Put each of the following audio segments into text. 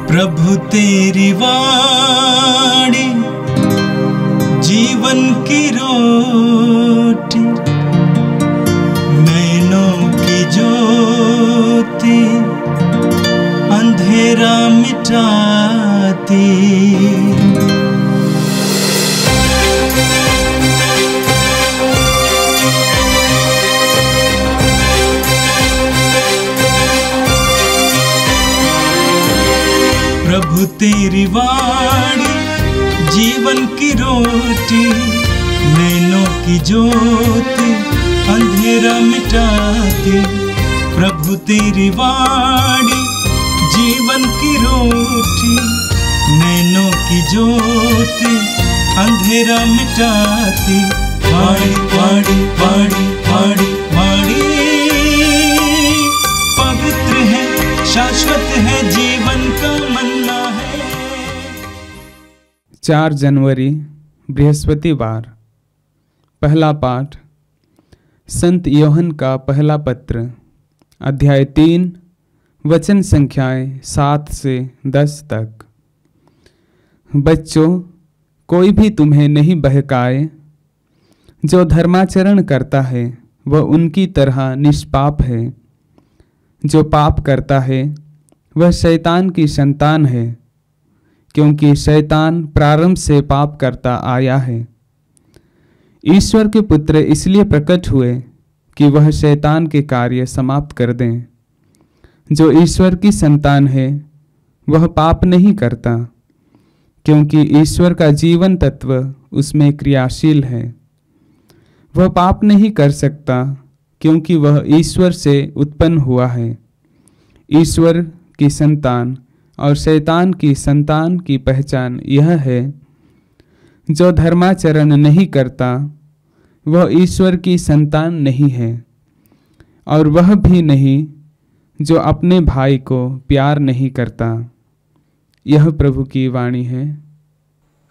प्रभु तेरी वाणी जीवन की रोटी, नैनों की ज्योति अंधेरा मिटाती। प्रभु तेरी वाणी जीवन की रोटी, नैनों की ज्योति अंधेरा मिटाती। प्रभु तेरी वाणी जीवन की रोटी, नैनों की ज्योति अंधेरा मिटाती। वाणी वाणी वाणी वाणी वाणी पवित्र है, शाश्वत है, जीवन का मन्ना है। 4 जनवरी बृहस्पतिवार। पहला पाठ संत योहन का पहला पत्र, अध्याय 3, वचन संख्याएं 7 से 10 तक। बच्चों, कोई भी तुम्हें नहीं बहकाए। जो धर्माचरण करता है वह उनकी तरह निष्पाप है। जो पाप करता है वह शैतान की संतान है, क्योंकि शैतान प्रारंभ से पाप करता आया है। ईश्वर के पुत्र इसलिए प्रकट हुए कि वह शैतान के कार्य समाप्त कर दें। जो ईश्वर की संतान है वह पाप नहीं करता, क्योंकि ईश्वर का जीवन तत्व उसमें क्रियाशील है। वह पाप नहीं कर सकता, क्योंकि वह ईश्वर से उत्पन्न हुआ है। ईश्वर की संतान और शैतान की संतान की पहचान यह है, जो धर्माचरण नहीं करता वह ईश्वर की संतान नहीं है, और वह भी नहीं जो अपने भाई को प्यार नहीं करता। यह प्रभु की वाणी है।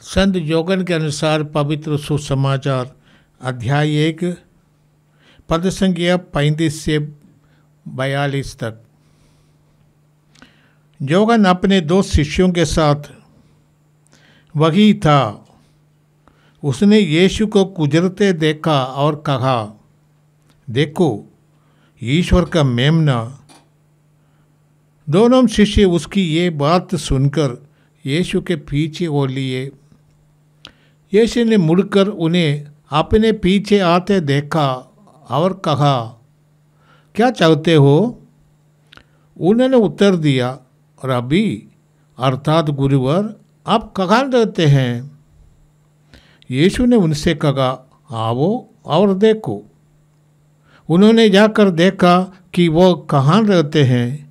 संत योगन के अनुसार पवित्र सुसमाचार, अध्याय 1, पद संख्या 35 से 42 तक। योगन अपने 2 शिष्यों के साथ वही था। उसने यीशु को गुजरते देखा और कहा, देखो ईश्वर का मेमना। दोनों शिष्य उसकी ये बात सुनकर यीशु के पीछे हो लिए। यीशु ने मुड़कर उन्हें अपने पीछे आते देखा और कहा, क्या चाहते हो? उन्होंने उत्तर दिया, रब्बी अर्थात गुरुवर, आप कहाँ रहते हैं? यीशु ने उनसे कहा, आओ और देखो। उन्होंने जाकर देखा कि वो कहाँ रहते हैं,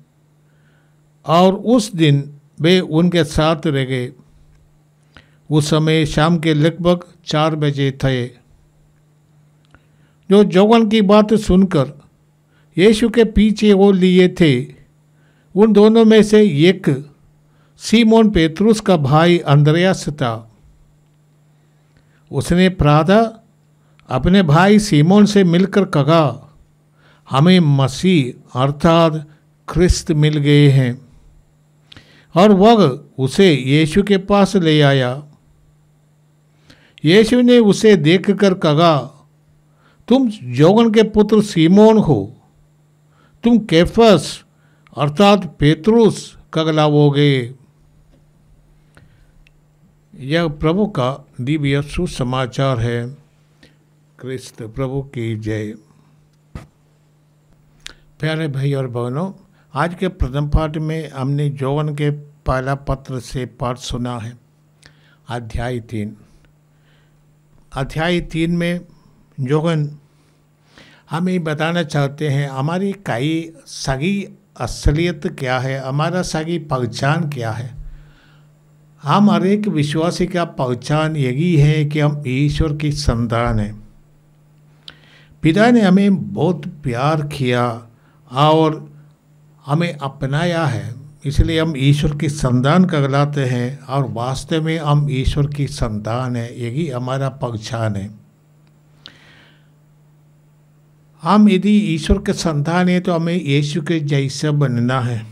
और उस दिन वे उनके साथ रह गए। उस समय शाम के लगभग 4 बजे थे। जो योगन की बात सुनकर यीशु के पीछे हो लिए थे, उन दोनों में से एक सीमोन पेत्रुस का भाई अंद्रयास था। उसने प्रातः अपने भाई सीमोन से मिलकर कहा, हमें मसीह अर्थात ख्रिस्त मिल गए हैं, और वह उसे यीशु के पास ले आया। यीशु ने उसे देखकर कहा, तुम योगन के पुत्र सीमोन हो, तुम केफस अर्थात पेत्रुस कहलाओगे। यह प्रभु का दिव्य सुसमाचार है। क्रिस्त प्रभु की जय। प्यारे भाई और बहनों, आज के प्रथम पाठ में हमने योहन के पहला पत्र से पाठ सुना है, अध्याय 3। अध्याय 3 में योहन हमें बताना चाहते हैं हमारी कई सही असलियत क्या है, हमारा सही पहचान क्या है। हम हर एक विश्वासी का पहचान यही है कि हम ईश्वर की संतान हैं। पिता ने हमें बहुत प्यार किया और हमें अपनाया है, इसलिए हम ईश्वर की संतान कहलाते हैं, और वास्तव में हम ईश्वर की संतान हैं। यही हमारा पहचान है। हम यदि ईश्वर के संतान हैं तो हमें यीशु के जैसा बनना है,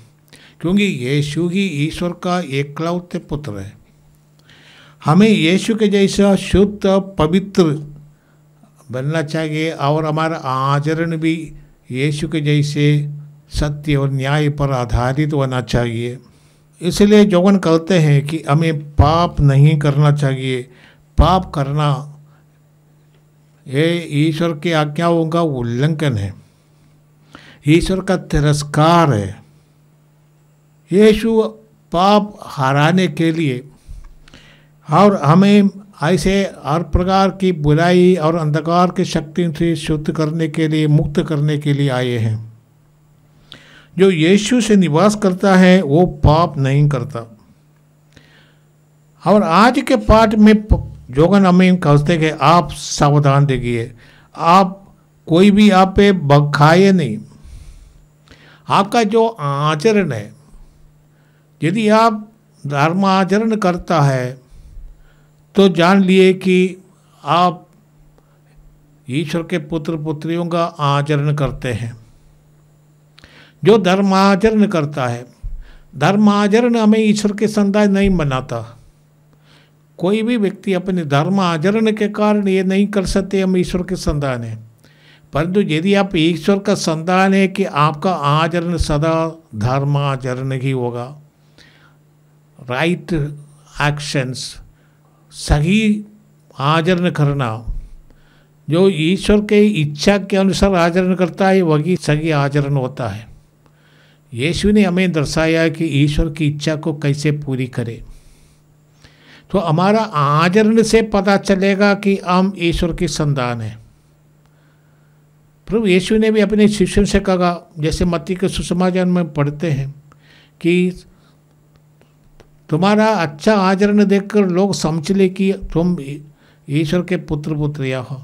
क्योंकि यीशु ही ईश्वर का एकलौते पुत्र है। हमें यीशु के जैसा शुद्ध पवित्र बनना चाहिए और हमारा आचरण भी यीशु के जैसे सत्य और न्याय पर आधारित होना चाहिए। इसलिए जोगन कहते हैं कि हमें पाप नहीं करना चाहिए। पाप करना ये ईश्वर की आज्ञाओं का उल्लंघन है, ईश्वर का तिरस्कार है। यीशु पाप हराने के लिए और हमें ऐसे हर प्रकार की बुराई और अंधकार की शक्ति से शुद्ध करने के लिए, मुक्त करने के लिए आए हैं। जो यीशु से निवास करता है वो पाप नहीं करता। और आज के पाठ में जोगन हमें कहते कि आप सावधान रहिए, आप कोई भी आप पे बखाए नहीं। आपका जो आचरण है, यदि आप धर्म आचरण करता है तो जान लिए कि आप ईश्वर के पुत्र पुत्रियों का आचरण करते हैं। जो धर्माचरण करता है, धर्माचरण हमें ईश्वर के संतान नहीं बनाता। कोई भी व्यक्ति अपने धर्म आचरण के कारण ये नहीं कर सकते हम ईश्वर के संतान हैं। परंतु यदि आप ईश्वर का संतान है कि आपका आचरण सदा धर्माचरण ही होगा। राइट एक्शंस, सही आचरण करना, जो ईश्वर के इच्छा के अनुसार आचरण करता है वही सही आचरण होता है। यीशु ने हमें दर्शाया कि ईश्वर की इच्छा को कैसे पूरी करें। तो हमारा आचरण से पता चलेगा कि हम ईश्वर की संतान हैं। प्रभु यीशु ने भी अपने शिष्यों से कहा, जैसे मत्ती के सुसमाचार में पढ़ते हैं कि तुम्हारा अच्छा आचरण देखकर लोग समझ ले कि तुम ईश्वर के पुत्र पुत्रियाँ हो।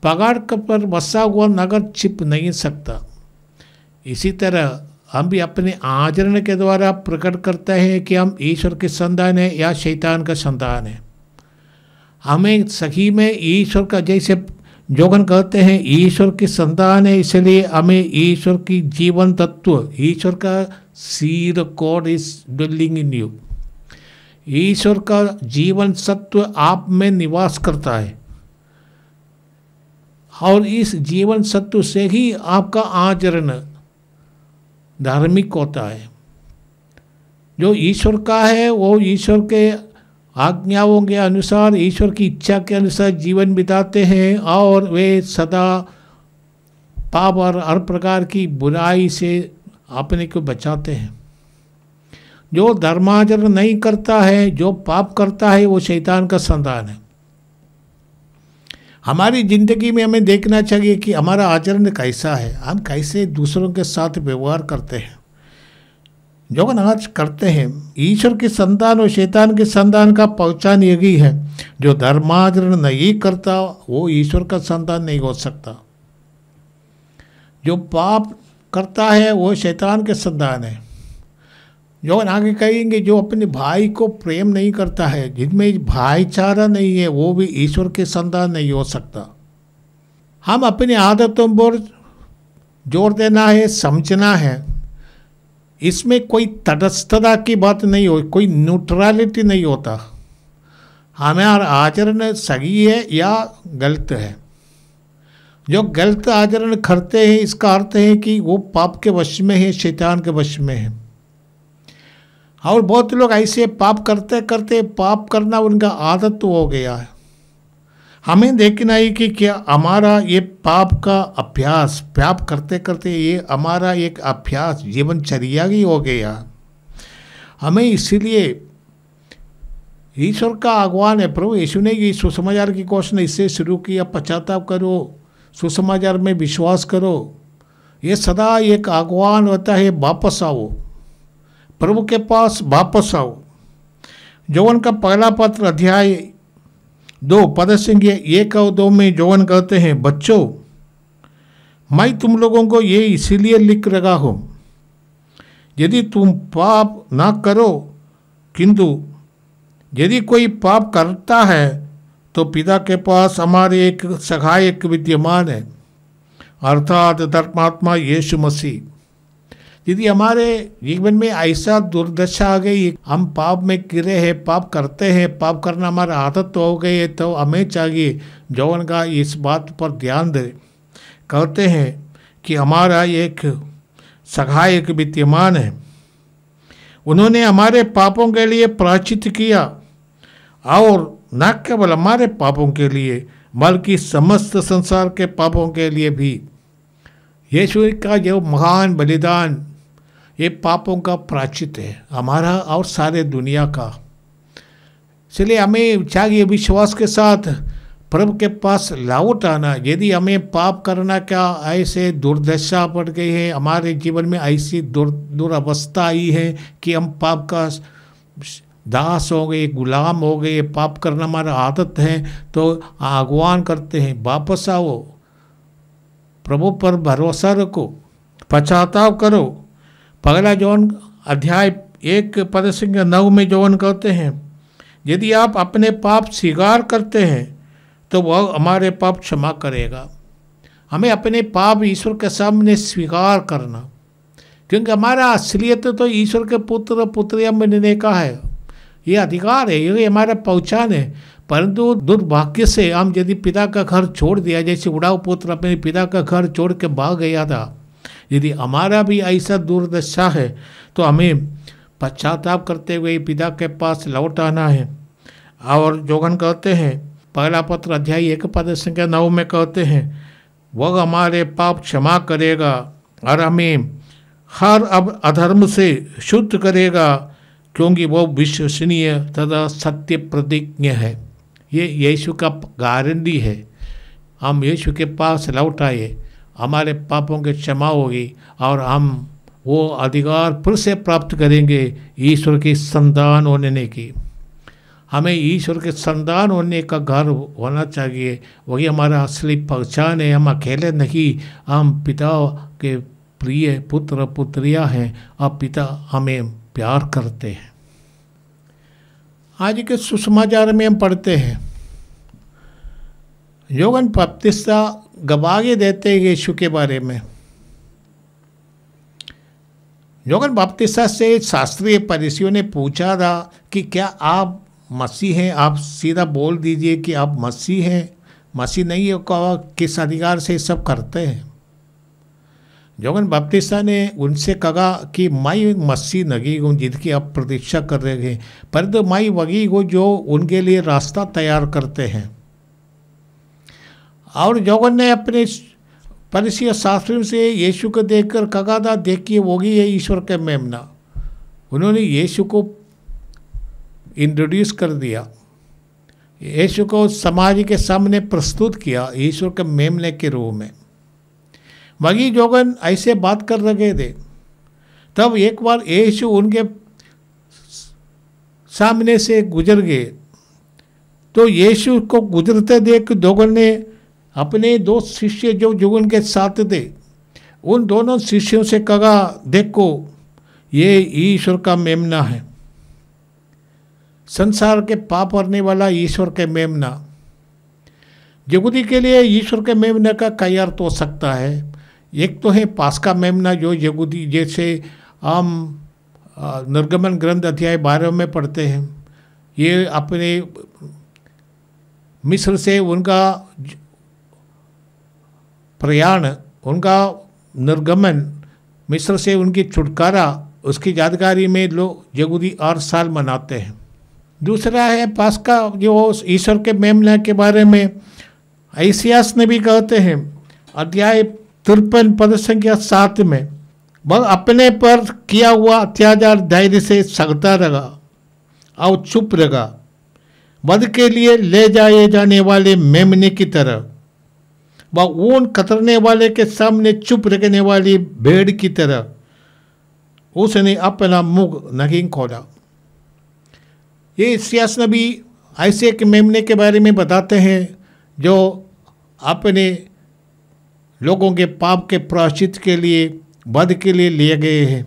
पहाड़ पर बसा हुआ नगर छिप नहीं सकता। इसी तरह हम भी अपने आचरण के द्वारा प्रकट करते हैं कि हम ईश्वर के संतान हैं या शैतान का संतान है। हमें सही में ईश्वर का, जैसे जोगन कहते हैं, ईश्वर की संतान है, इसलिए हमें ईश्वर की जीवन तत्व, ईश्वर का seed God is dwelling in you, ईश्वर का जीवन सत्व आप में निवास करता है। और इस जीवन सत्व से ही आपका आचरण धार्मिक होता है। जो ईश्वर का है वो ईश्वर के आज्ञाओं के अनुसार, ईश्वर की इच्छा के अनुसार जीवन बिताते हैं और वे सदा पाप और हर प्रकार की बुराई से अपने को बचाते हैं। जो धर्माचरण नहीं करता है, जो पाप करता है, वो शैतान का संतान है। हमारी ज़िंदगी में हमें देखना चाहिए कि हमारा आचरण कैसा है, हम कैसे दूसरों के साथ व्यवहार करते हैं। जो आज करते हैं, ईश्वर के संतान और शैतान के संतान का पहचान यही है। जो धर्माचरण नहीं करता वो ईश्वर का संतान नहीं हो सकता। जो पाप करता है वो शैतान के संतान है। जो आगे कहेंगे, जो अपने भाई को प्रेम नहीं करता है, जिनमें भाईचारा नहीं है, वो भी ईश्वर के संतान नहीं हो सकता। हम अपनी आदतों पर जोर देना है, समझना है। इसमें कोई तटस्थता की बात नहीं हो, कोई न्यूट्रलिटी नहीं होता। हमारा आचरण सही है या गलत है। जो गलत आचरण करते हैं, इसका अर्थ है कि वो पाप के वश में है, शैतान के वश में है। और बहुत लोग ऐसे पाप करते करते पाप करना उनका आदत हो गया है। हमें देखना है कि क्या हमारा ये पाप का अभ्यास, पाप करते करते ये हमारा एक अभ्यास, जीवनचर्या ही हो गया। हमें इसीलिए ईश्वर का आह्वान है। प्रभु यीशु ने ये सुसमाचार की घोषणा इससे शुरू किया, पश्चाताप करो, सुसमाचार में विश्वास करो। ये सदा एक आह्वान होता है, वापस आओ, प्रभु के पास वापस आओ। जोहन का पहला पत्र अध्याय 2 पद संख्या 1 और 2 में जोहन कहते हैं, बच्चों मैं तुम लोगों को ये इसीलिए लिख रहा हूँ, यदि तुम पाप ना करो, किंतु यदि कोई पाप करता है तो पिता के पास हमारे एक सहायक विद्यमान है, अर्थात धर्मात्मा यीशु मसीह। यदि हमारे जीवन में ऐसा दुर्दशा आ गई, हम पाप में गिरे हैं, पाप करते हैं, पाप करना हमारा आदत हो गई है, तो हमें चाहिए जौन का इस बात पर ध्यान दे। कहते हैं कि हमारा एक सहायक विद्यमान है, उन्होंने हमारे पापों के लिए प्रायश्चित किया, और न केवल हमारे पापों के लिए बल्कि समस्त संसार के पापों के लिए भी। यीशु का जो महान बलिदान ये पापों का प्रायश्चित है, हमारा और सारे दुनिया का। इसलिए हमें चाहिए विश्वास के साथ प्रभु के पास लौट आना। यदि हमें पाप करना क्या ऐसे दुर्दशा पड़ गई है, हमारे जीवन में ऐसी दुरावस्था आई है कि हम पाप का दास हो गए, गुलाम हो गए, पाप करना हमारा आदत है, तो आह्वान करते हैं वापस आओ, प्रभु पर भरोसा रखो, पश्चाताप करो। पहला जॉन अध्याय 1:9 में जॉन कहते हैं, यदि आप अपने पाप स्वीकार करते हैं तो वह हमारे पाप क्षमा करेगा। हमें अपने पाप ईश्वर के सामने स्वीकार करना, क्योंकि हमारा असलियत तो ईश्वर के पुत्र पुत्रियां बनने का है, ये अधिकार है, ये हमारा पहचान है। परंतु दुर्भाग्य से हम यदि पिता का घर छोड़ दिया, जैसे उड़ाऊ पुत्र अपने पिता का घर छोड़ के भाग गया था, यदि हमारा भी ऐसा दुर्दशा है तो हमें पश्चाताप करते हुए पिता के पास लौट आना है। और जोगन कहते हैं पहला पत्र अध्याय 1:9 में कहते हैं, वह हमारे पाप क्षमा करेगा और हमें हर अब अधर्म से शुद्ध करेगा, क्योंकि वो विश्वसनीय तथा सत्य प्रतिज्ञ है। ये यीशु का गारंटी है। हम यीशु के पास लौट आए, हमारे पापों की क्षमा होगी और हम वो अधिकार फिर से प्राप्त करेंगे ईश्वर की संतान होने की। हमें ईश्वर के संतान होने का घर होना चाहिए, वही हमारा असली पहचान है। हम अकेले नहीं, हम पिता के प्रिय पुत्र पुत्रियां हैं और पिता हमें प्यार करते हैं। आज के सुसमाचार में हम पढ़ते हैं, यूहन्ना बपतिस्मा गवाही देते हैं यीशु के बारे में। यूहन्ना बपतिस्मा से शास्त्रीय फरीसियों ने पूछा था कि क्या आप मसीह हैं? आप सीधा बोल दीजिए कि आप मसीह हैं। मसीह नहीं है, कहा किस अधिकार से सब करते हैं? यूहन्ना बपतिस्मा ने उनसे कहा कि मैं मसीह नहीं हूँ जिनकी आप प्रतीक्षा कर रहे हैं, परंतु मैं वही हूँ जो उनके लिए रास्ता तैयार करते हैं। और यूहन्ना ने अपने फरीसी शास्त्रियों से यीशु को देखकर कहा था, देखिए वही है ईश्वर के मेमना। उन्होंने यीशु को इंट्रोड्यूस कर दिया, यीशु को समाज के सामने प्रस्तुत किया ईश्वर के मेमने के रूप में। वही यूहन्ना ऐसे बात कर रहे थे। तब एक बार यीशु उनके सामने से गुजर गए, तो यीशु को गुजरते देख यूहन्ना ने अपने 2 शिष्य जो यूहन्ना के साथ थे, उन दोनों शिष्यों से कहा, देखो ये ईश्वर का मेमना है, संसार के पाप करने वाला ईश्वर के मेमना। यहूदी के लिए ईश्वर के मेमने का कई अर्थ हो सकता है। एक तो है पास्का मेमना, जो यहूदी जैसे हम निर्गमन ग्रंथ अध्याय 12 में पढ़ते हैं। ये अपने मिस्र से उनका प्रयाण, उनका निर्गमन, मिस्र से उनकी छुटकारा, उसकी यादगारी में लोग यहूदी हर साल मनाते हैं। दूसरा है पास्का, जो ईश्वर के मेमना के बारे में ऐसियास ने भी कहते हैं अध्याय 53:7 में, वह अपने पर किया हुआ अत्याचार धैर्य से सहता रहा और चुप रहा, वध के लिए ले जाए जाने वाले मेमने की तरह, वह ऊन कतरने वाले के सामने चुप रखने वाली भेड़ की तरह उसने अपना मुंह नहीं खोला। ये इस्यास नबी ऐसे एक मेमने के बारे में बताते हैं जो अपने लोगों के पाप के प्रायश्चित के लिए, वध के लिए लिए गए हैं।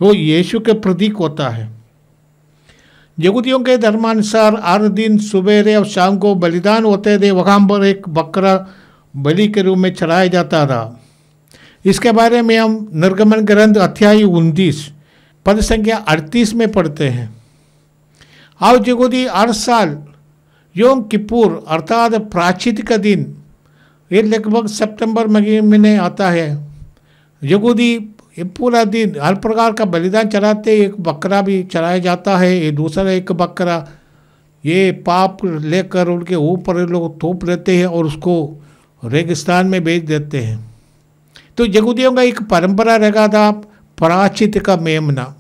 वो यीशु के प्रतीक होता है। यहूदियों के धर्मानुसार हर दिन सुबह और शाम को बलिदान होते थे। वहाँ पर एक बकरा बलि के रूप में चढ़ाया जाता था। इसके बारे में हम निर्गमन ग्रंथ अध्याय 19 पद संख्या 38 में पढ़ते हैं। और यहूदी हर साल योम किपुर अर्थात प्रायश्चित का दिन, ये लगभग सितंबर महीने आता है। यहूदी ये पूरा दिन हर प्रकार का बलिदान चढ़ाते, एक बकरा भी चढ़ाया जाता है, ये दूसरा एक बकरा ये पाप लेकर उनके ऊपर लोग थोप लेते हैं और उसको रेगिस्तान में बेच देते हैं। तो यहूदियों का एक परंपरा रखा था प्रायश्चित का मेमना।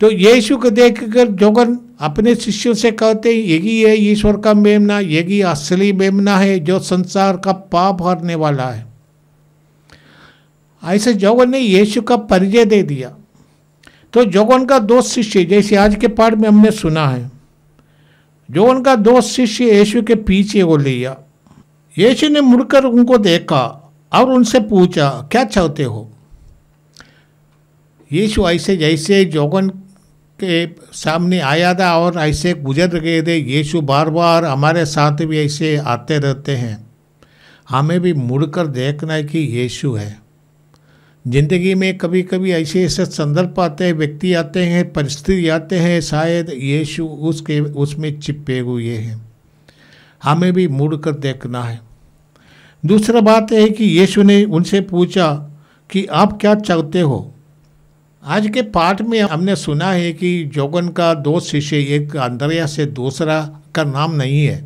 तो यीशु को देखकर जोगन अपने शिष्यों से कहते हैं यही है ईश्वर का मेमना, यही असली मेमना है जो संसार का पाप हरने वाला है। ऐसे जोगन ने यीशु का परिचय दे दिया। तो जोगन का दो शिष्य, जैसे आज के पाठ में हमने सुना है, जोगन का दो शिष्य यीशु के पीछे को लिया। यीशु ने मुड़कर उनको देखा और उनसे पूछा क्या चाहते हो। यीशु ऐसे जैसे जोगन के सामने आया था और ऐसे गुजर गए थे, यीशु बार बार हमारे साथ भी ऐसे आते रहते हैं। हमें भी मुड़कर देखना है कि यीशु है। जिंदगी में कभी कभी ऐसे ऐसे संदर्भ आते हैं, व्यक्ति आते हैं, परिस्थिति आते हैं, शायद यीशु उसमें चिपके हुए हैं। हमें भी मुड़कर देखना है। दूसरा बात है कि यीशु ने उनसे पूछा कि आप क्या चाहते हो। आज के पाठ में हमने सुना है कि जोगन का दो शिष्य, एक अंद्रयास से दूसरा का नाम नहीं है।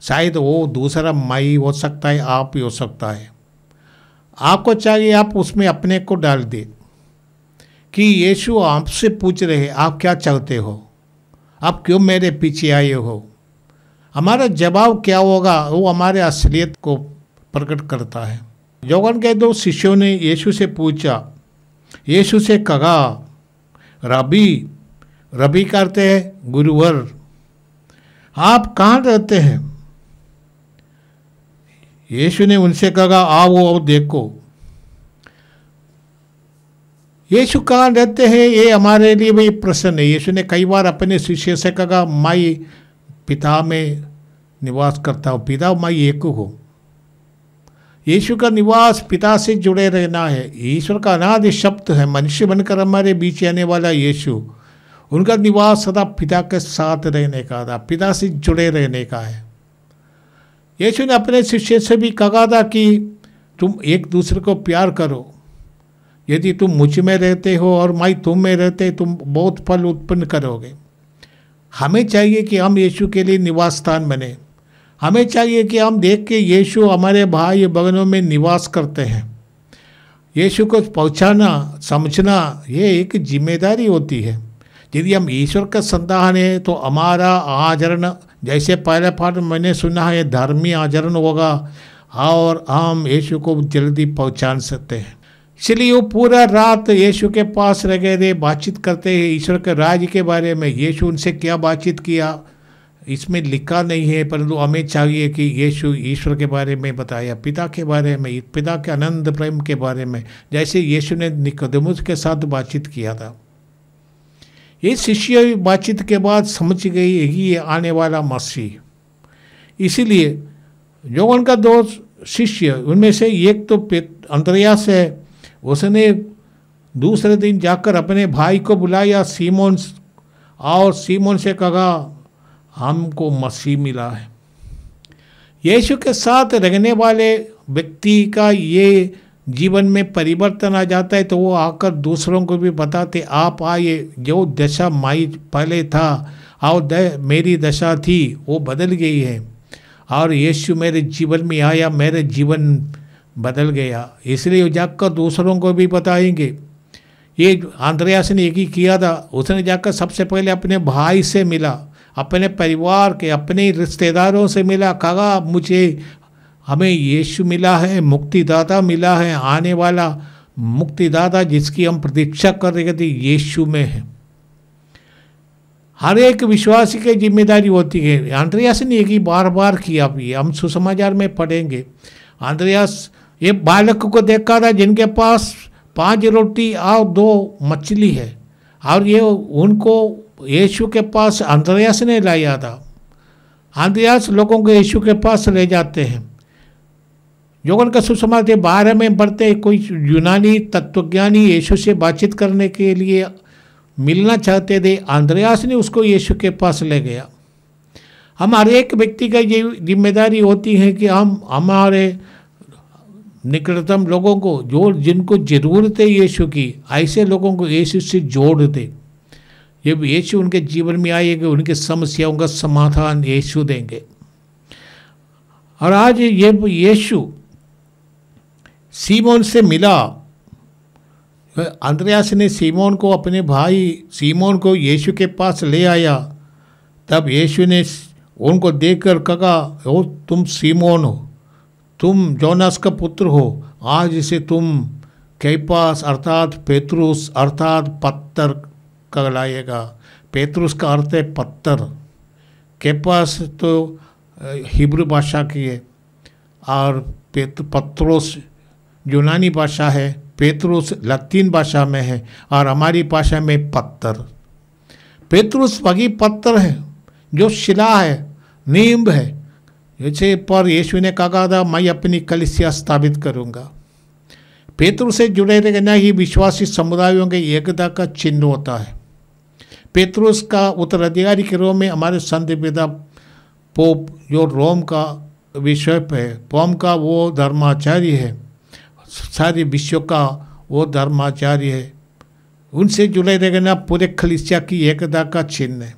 शायद वो दूसरा माई हो सकता है, आप ही हो सकता है। आपको चाहिए आप उसमें अपने को डाल दे कि यीशु आपसे पूछ रहे आप क्या चाहते हो, आप क्यों मेरे पीछे आए हो। हमारा जवाब क्या होगा वो हमारे असलियत को प्रकट करता है। जोगन के दो शिष्यों ने यीशु से पूछा, यीशु से कहा रबी, रबी करते हैं गुरुवर, आप कहाँ रहते हैं। यीशु ने उनसे कहा आओ देखो। यीशु कहाँ रहते हैं ये हमारे लिए भी प्रश्न है। यीशु ने कई बार अपने शिष्य से कहा मैं पिता में निवास करता हूँ, पिता मैं एक हो। यीशु का निवास पिता से जुड़े रहना है। ईश्वर का अनादि शब्द है, मनुष्य बनकर हमारे बीच आने वाला यीशु, उनका निवास सदा पिता के साथ रहने का था, पिता से जुड़े रहने का है। यीशु ने अपने शिष्य से भी कहा था कि तुम एक दूसरे को प्यार करो। यदि तुम मुझ में रहते हो और मैं तुम में रहते, तुम बहुत फल उत्पन्न करोगे। हमें चाहिए कि हम यीशु के लिए निवास स्थान बने। हमें चाहिए कि हम देख के यीशु हमारे भाई बहनों में निवास करते हैं। यीशु को पहुंचाना, समझना, ये एक जिम्मेदारी होती है। यदि हम ईश्वर का संतान है तो हमारा आचरण, जैसे पहले पाठ मैंने सुना है, धर्मी आचरण होगा और हम यीशु को जल्दी पहुंचा सकते हैं। इसलिए वो पूरा रात यीशु के पास रह गए थे, बातचीत करते हैं ईश्वर के राज्य के बारे में। यीशु उनसे क्या बातचीत किया इसमें लिखा नहीं है, परंतु हमें चाहिए कि यीशु ईश्वर के बारे में बताया, पिता के बारे में, पिता के आनंद प्रेम के बारे में, जैसे यीशु ने निकोदेमुस के साथ बातचीत किया था। ये शिष्य बातचीत के बाद समझ गई यही आने वाला मसीह। इसीलिए जो उनका दो शिष्य, उनमें से एक तो अंद्रयास है, उसने दूसरे दिन जाकर अपने भाई को बुलाया सीमोन, और सीमोन से कहा हमको मसीह मिला है। यीशु के साथ रहने वाले व्यक्ति का ये जीवन में परिवर्तन आ जाता है तो वो आकर दूसरों को भी बताते, आप आए, जो दशा माई पहले था और मेरी दशा थी वो बदल गई है, और यीशु मेरे जीवन में आया, मेरे जीवन बदल गया। इसलिए जाकर दूसरों को भी बताएंगे। ये अंद्रयास ने एक ही किया था। उसने जाकर सबसे पहले अपने भाई से मिला, अपने परिवार के, अपने रिश्तेदारों से मिला, कहा मुझे हमें यीशु मिला है, मुक्तिदाता मिला है, आने वाला मुक्तिदाता जिसकी हम प्रतीक्षा कर रहे थे यीशु में है। हर एक विश्वासी की जिम्मेदारी होती है। अंद्रयास ने एक ही बार बार किया भी, हम सुसमाचार में पढ़ेंगे। अंद्रयास ये बालक को देखा था जिनके पास 5 रोटी और 2 मछली है, और ये उनको यीशु के पास अंद्रयास ने लाया था। अंद्रयास लोगों को यीशु के पास ले जाते हैं। योहन का सुसमाचार 12 में पढ़ते, कोई यूनानी तत्वज्ञानी यीशु से बातचीत करने के लिए मिलना चाहते थे। अंद्रयास ने उसको यीशु के पास ले गया। हम हर एक व्यक्ति का ये जिम्मेदारी होती है कि हम हमारे निकटतम लोगों को, जो जिनको ज़रूरत है यीशु की, ऐसे लोगों को यीशु से जोड़ दे। जब यीशु उनके जीवन में आएगा, उनकी समस्याओं का समाधान यीशु देंगे। और आज ये यीशु सीमोन से मिला। अंद्रयास ने सीमोन को, अपने भाई सीमोन को यीशु के पास ले आया। तब यीशु ने उनको देखकर कहा, ओ तुम सीमोन हो, तुम जोनास का पुत्र हो, आज से तुम कैपास अर्थात पेतरुस अर्थात पत्थर कहलाएगा। पेतरुस का अर्थ है पत्थर। कैपास तो हिब्रू भाषा की है और पत्रोस यूनानी भाषा है, पेतरुस लतीन भाषा में है और हमारी भाषा में पत्थर। पेतरुस वही पत्थर है जो शिला है, नींब है, जैसे पर यीशु ने कहा था मैं अपनी कलीसिया स्थापित करूँगा। पेतरुस से जुड़े रहना ही विश्वासी समुदायों के एकता का चिन्ह होता है। पेतरुस का उत्तराधिकारी के रूप में हमारे संत पिता पोप, जो रोम का बिशप है, रोम का वो धर्माचार्य है, सारे विश्व का वो धर्माचार्य है, उनसे जुड़े रहना पूरे कलीसिया की एकता का चिन्ह है।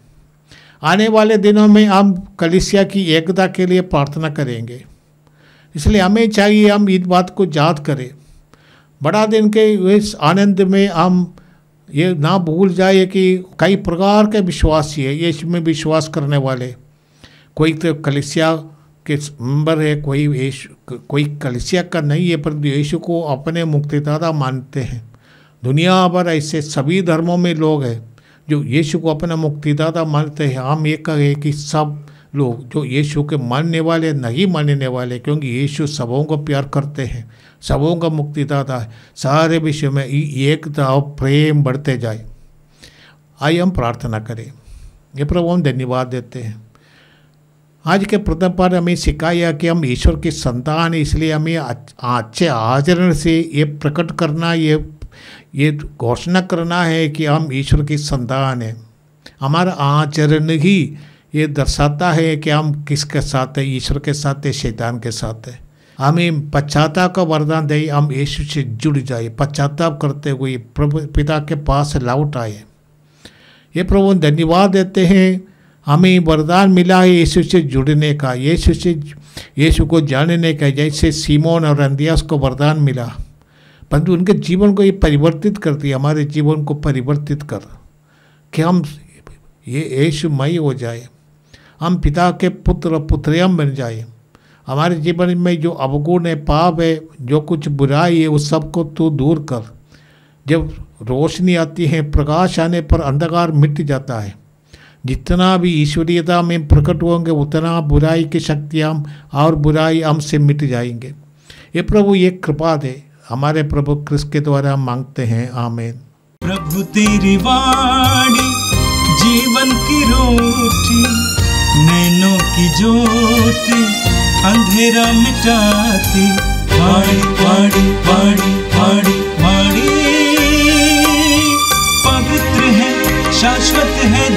आने वाले दिनों में हम कलीसिया की एकता के लिए प्रार्थना करेंगे, इसलिए हमें चाहिए हम इस बात को याद करें। बड़ा दिन के इस आनंद में हम ये ना भूल जाए कि कई प्रकार के विश्वासी है, ये इसमें विश्वास करने वाले, कोई तो कलीसिया के मेंबर है, कोई कलीसिया का नहीं है, परंतु यीशु को अपने मुक्तिदाता मानते हैं। दुनिया भर ऐसे सभी धर्मों में लोग हैं जो यीशु को अपना मुक्तिदाता मानते हैं। हम ये कहें कि सब लोग जो यीशु के मानने वाले नहीं मानने वाले, क्योंकि यीशु सबों को प्यार करते हैं, सबों का मुक्तिदाता है। सारे विश्व में एकता और प्रेम बढ़ते जाए। आइए हम प्रार्थना करें। ये प्रभु हम धन्यवाद देते हैं। आज के प्रथम पाठ हमें सिखाया कि हम ईश्वर की संतान है, इसलिए हमें अच्छे आचरण से ये प्रकट करना, ये घोषणा करना है कि हम ईश्वर की संतान हैं। हमारा आचरण ही ये दर्शाता है कि हम किसके साथ है, ईश्वर के साथ है, शैतान के साथ है। हमें पश्चाताप का वरदान दे, हम यीशु से जुड़ जाए, पश्चाताप करते हुए प्रभु पिता के पास लौट आए। ये प्रभु धन्यवाद देते हैं, हमें वरदान मिला है यीशु से जुड़ने का, यीशु को जानने का, जैसे सीमोन और अंद्रयास को वरदान मिला, परंतु उनके जीवन को ये परिवर्तित कर दिया। हमारे जीवन को परिवर्तित कर कि हम ये यीशुमय हो जाए, हम पिता के पुत्र पुत्रियां बन जाए। हमारे जीवन में जो अवगुण है, पाप है, जो कुछ बुराई है, उस सब को तू दूर कर। जब रोशनी आती है, प्रकाश आने पर अंधकार मिट जाता है। जितना भी ईश्वरीयता में प्रकट होंगे, उतना बुराई की शक्तियाँ और बुराई हमसे मिट जाएंगे। ये प्रभु ये कृपा दे, हमारे प्रभु क्रिस्त के द्वारा मांगते हैं, आमीन। प्रभु तेरी वाणी जीवन की रोटी, नैनों की ज्योति अंधेरा मिटाती। वाणी वाणी वाणी वाणी वाणी पवित्र है, शाश्वत है